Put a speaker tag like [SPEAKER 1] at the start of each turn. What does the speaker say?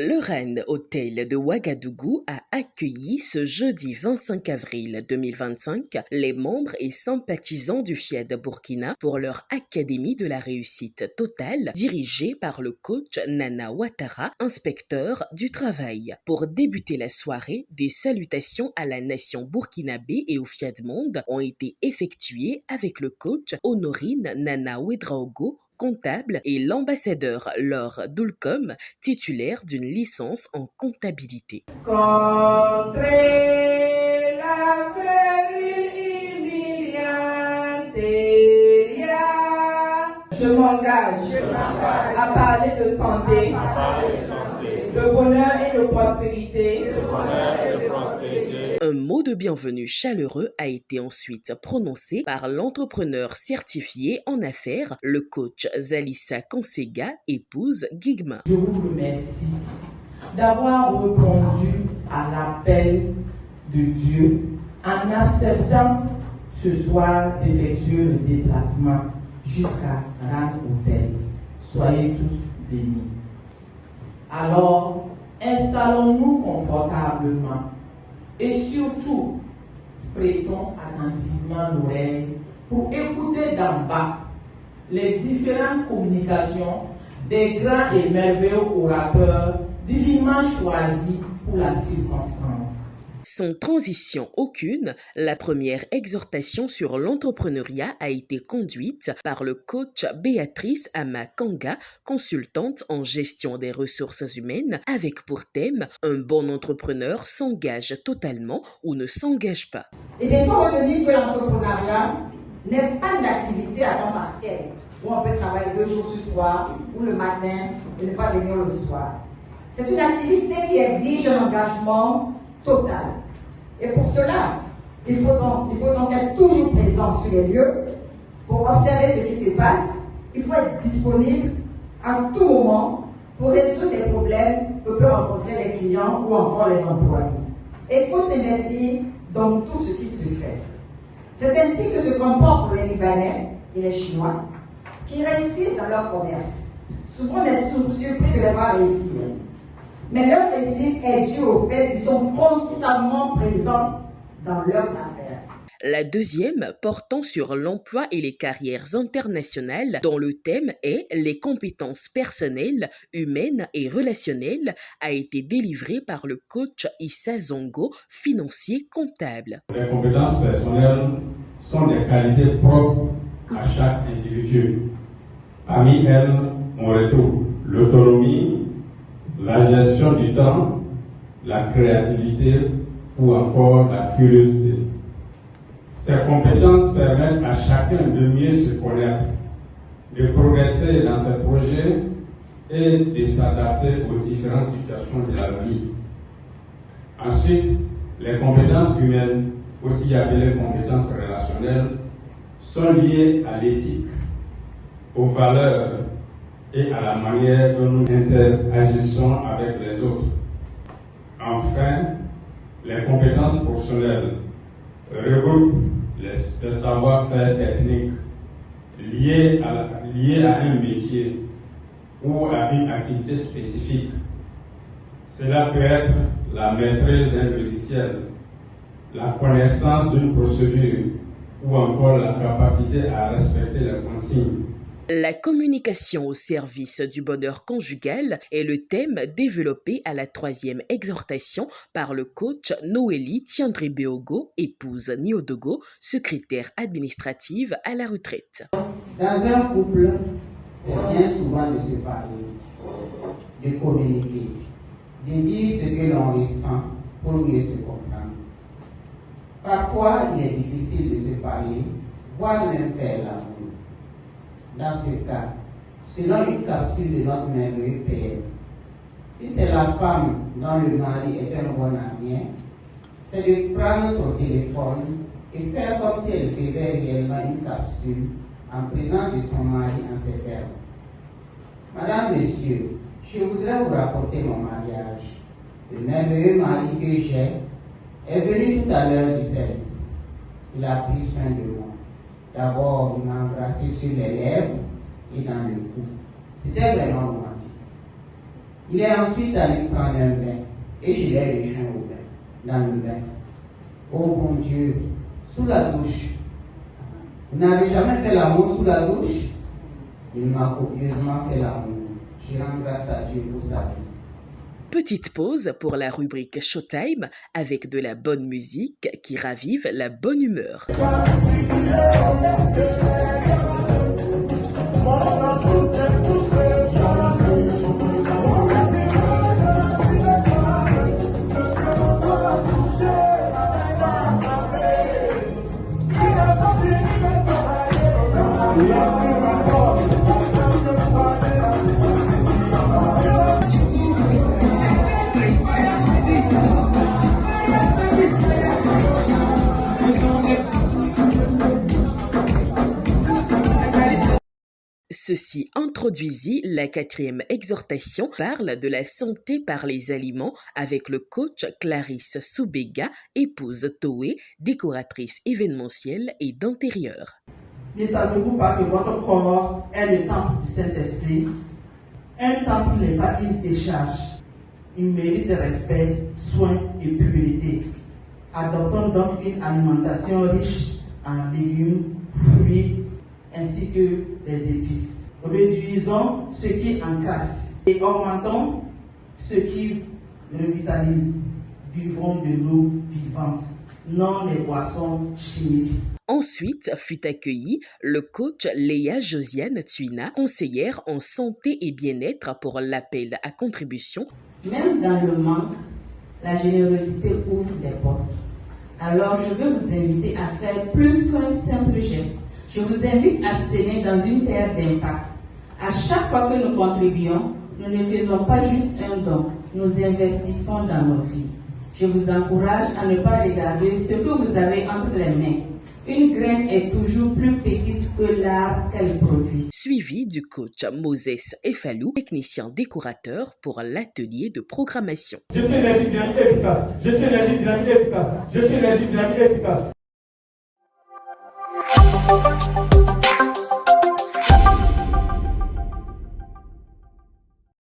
[SPEAKER 1] Le Rennes Hôtel de Ouagadougou a accueilli ce jeudi 25 avril 2025 les membres et sympathisants du FIED Burkina pour leur Académie de la réussite totale dirigée par le coach Nana Ouattara, inspecteur du travail. Pour débuter la soirée, des salutations à la nation burkinabé et au FIED Monde ont été effectuées avec le coach Honorine Nana Ouedraogo, comptable, et l'ambassadeur Laure Doulcom, titulaire d'une licence en comptabilité.
[SPEAKER 2] Contre la fébrile humiliante, je m'engage à parler de santé, de bonheur et de prospérité.
[SPEAKER 1] Un mot de bienvenue chaleureux a été ensuite prononcé par l'entrepreneur certifié en affaires, le coach Zalissa Kansega, épouse Gigma.
[SPEAKER 2] Je vous remercie d'avoir répondu à l'appel de Dieu en acceptant ce soir d'effectuer le déplacement jusqu'à Rennes Hôtel. Soyez tous bénis. Alors, installons-nous confortablement et surtout, prêtons attentivement l'oreille pour écouter d'en bas les différentes communications des grands et merveilleux orateurs divinement choisis pour la circonstance.
[SPEAKER 1] Sans transition aucune, la première exhortation sur l'entrepreneuriat a été conduite par le coach Béatrice Amakanga, consultante en gestion des ressources humaines, avec pour thème « Un bon entrepreneur s'engage totalement ou ne s'engage pas ».
[SPEAKER 3] Il faut retenir que l'entrepreneuriat n'est pas une activité à temps partiel, où on peut travailler 2 jours sur 3, ou le matin et ne pas venir le soir. C'est une activité qui exige un engagement total. Et pour cela, il faut donc être toujours présent sur les lieux pour observer ce qui se passe. Il faut être disponible à tout moment pour résoudre les problèmes que peuvent rencontrer les clients ou encore les employés. Et il faut s'investir dans tout ce qui se fait. C'est ainsi que se comportent les Libanais et les Chinois qui réussissent dans leur commerce. Souvent, on est surpris de les voir réussir. Mais leur réussite est due au fait qu'ils sont constamment présents dans leurs affaires.
[SPEAKER 1] La deuxième, portant sur l'emploi et les carrières internationales, dont le thème est les compétences personnelles, humaines et relationnelles, a été délivrée par le coach Issa Zongo, financier comptable.
[SPEAKER 4] Les compétences personnelles sont des qualités propres à chaque individu. Parmi elles, on retrouve l'autonomie, la gestion du temps, la créativité ou encore la curiosité. Ces compétences permettent à chacun de mieux se connaître, de progresser dans ses projets et de s'adapter aux différentes situations de la vie. Ensuite, les compétences humaines, aussi appelées compétences relationnelles, sont liées à l'éthique, aux valeurs et à la manière dont nous interagissons avec les autres. Enfin, les compétences professionnelles regroupent les savoir-faire techniques liés à un métier ou à une activité spécifique. Cela peut être la maîtrise d'un logiciel, la connaissance d'une procédure ou encore la capacité à respecter les consignes.
[SPEAKER 1] La communication au service du bonheur conjugal est le thème développé à la troisième exhortation par le coach Noélie Tiandré-Béogo, épouse Niodogo, secrétaire administrative à la retraite.
[SPEAKER 5] Dans un couple, c'est bien souvent de se parler, de communiquer, de dire ce que l'on ressent pour mieux se comprendre. Parfois, il est difficile de se parler, voire même faire l'amour. Dans ce cas, selon une capsule de notre merveilleux Père, si c'est la femme dont le mari est un bon ami, c'est de prendre son téléphone et faire comme si elle faisait réellement une capsule en présence de son mari en ces termes. Madame, monsieur, je voudrais vous rapporter mon mariage. Le merveilleux mari que j'ai est venu tout à l'heure du service. Il a pris soin de moi. D'abord, il m'a embrassé sur les lèvres et dans le cou. C'était vraiment romantique. Il est ensuite allé prendre un bain et je l'ai rejoint au bain, dans le bain. Oh bon Dieu, sous la douche. Vous n'avez jamais fait l'amour sous la douche? Il m'a copieusement fait l'amour. Je rends grâce à Dieu pour sa vie.
[SPEAKER 1] Petite pause pour la rubrique Showtime avec de la bonne musique qui ravive la bonne humeur. Ceci introduisit la 4e exhortation, parle de la santé par les aliments avec le coach Clarisse Soubega, épouse Toé, décoratrice événementielle et d'intérieur.
[SPEAKER 2] Ne savez-vous pas que votre corps est le temple du Saint-Esprit? Un temple n'est pas une décharge. Il mérite respect, soin et pureté. Adoptons donc une alimentation riche en légumes, fruits, ainsi que les épices. Réduisons ce qui encrasse et augmentons ce qui revitalise. Buvons de l'eau vivante, non les boissons chimiques.
[SPEAKER 1] Ensuite fut accueilli le coach Léa Josiane Tuina, conseillère en santé et bien-être pour l'appel à contribution.
[SPEAKER 6] Même dans le manque, la générosité ouvre des portes. Alors je veux vous inviter à faire plus qu'un simple geste. Je vous invite à s'aimer dans une terre d'impact. À chaque fois que nous contribuons, nous ne faisons pas juste un don, nous investissons dans nos vies. Je vous encourage à ne pas regarder ce que vous avez entre les mains. Une graine est toujours plus petite que l'arbre qu'elle produit.
[SPEAKER 1] Suivi du coach Moses Efalou, technicien décorateur pour l'atelier de programmation.
[SPEAKER 7] Je suis énergie dynamique efficace. Je suis énergie dynamique efficace. Je suis énergie dynamique efficace.